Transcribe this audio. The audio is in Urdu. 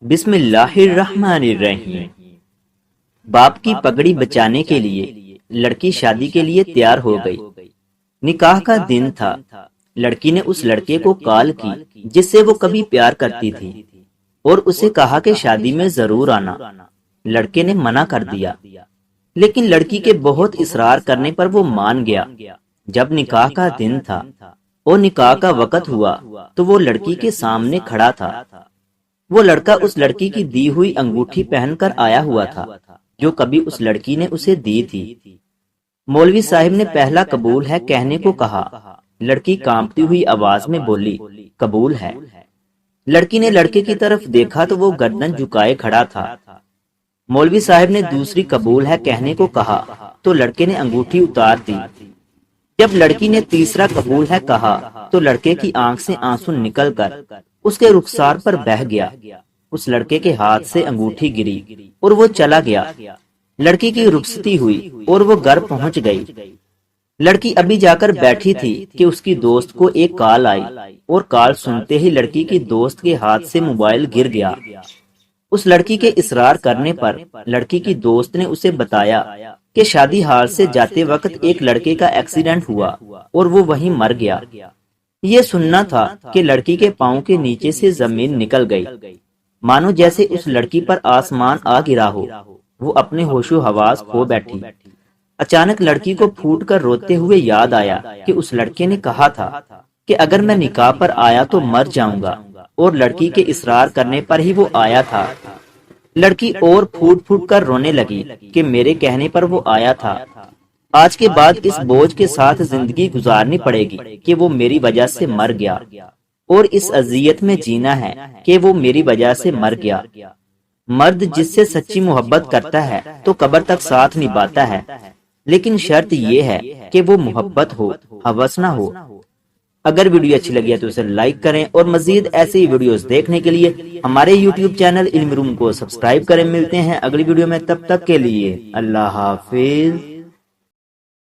بسم اللہ الرحمن الرحیم۔ باپ کی پگڑی بچانے کے لیے لڑکی شادی کے لیے تیار ہو گئی۔ نکاح کا دن تھا۔ لڑکی نے اس لڑکے کو کال کی جس سے وہ کبھی پیار کرتی تھی اور اسے کہا کہ شادی میں ضرور آنا۔ لڑکے نے منع کر دیا لیکن لڑکی کے بہت اصرار کرنے پر وہ مان گیا۔ جب نکاح کا دن تھا اور نکاح کا وقت ہوا تو وہ لڑکی کے سامنے کھڑا تھا۔ وہ لڑکا اس لڑکی کی دی ہوئی انگوٹھی پہن کر آیا ہوا تھا جو کبھی اس لڑکی نے اسے دی تھی۔ مولوی صاحب نے پہلا قبول ہے کہنے کو کہا۔ لڑکی کانپتی ہوئی آواز میں بولی قبول ہے۔ لڑکی نے لڑکے کی طرف دیکھا تو وہ گردن جھکائے کھڑا تھا۔ مولوی صاحب نے دوسری قبول ہے کہنے کو کہا تو لڑکے نے انگوٹھی اتار دی۔ جب لڑکی نے تیسرا قبول ہے کہا تو لڑکے کی آنکھ سے آنسو نکل کر اس کے رخسار پر بہہ گیا۔ اس لڑکے کے ہاتھ سے انگوٹھی گری اور وہ چلا گیا۔ لڑکی کی رخصتی ہوئی اور وہ گھر پہنچ گئی۔ لڑکی ابھی جا کر بیٹھی تھی کہ اس کی دوست کو ایک کال آئی اور کال سنتے ہی لڑکی کی دوست کے ہاتھ سے موبائل گر گیا۔ اس لڑکی کے اصرار کرنے پر لڑکی کی دوست نے اسے بتایا کہ شادی ہال سے جاتے وقت ایک لڑکے کا ایکسیڈنٹ ہوا اور وہ وہیں مر گیا۔ یہ سننا تھا کہ لڑکی کے پاؤں کے نیچے سے زمین نکل گئی، مانو جیسے اس لڑکی پر آسمان آ گرا ہو۔ وہ اپنے ہوش و حواس کھو بیٹھی۔ اچانک لڑکی کو پھوٹ کر روتے ہوئے یاد آیا کہ اس لڑکے نے کہا تھا کہ اگر میں نکاح پر آیا تو مر جاؤں گا، اور لڑکی کے اصرار کرنے پر ہی وہ آیا تھا۔ لڑکی اور پھوٹ پھوٹ کر رونے لگی کہ میرے کہنے پر وہ آیا تھا۔ آج کے بعد اس بوجھ کے ساتھ زندگی گزارنی پڑے گی کہ وہ میری وجہ سے مر گیا، اور اس اذیت میں جینا ہے کہ وہ میری وجہ سے مر گیا۔ مرد جس سے سچی محبت کرتا ہے تو قبر تک ساتھ نبھاتا ہے، لیکن شرط یہ ہے کہ وہ محبت ہو، ہوس نہ ہو۔ اگر ویڈیو اچھی لگی ہے تو اسے لائک کریں اور مزید ایسی ویڈیوز دیکھنے کے لیے ہمارے یوٹیوب چینل علم روم کو سبسکرائب کریں۔ ملتے ہیں اگلی ویڈیو میں، تب تک کے لیے اللہ حافظ۔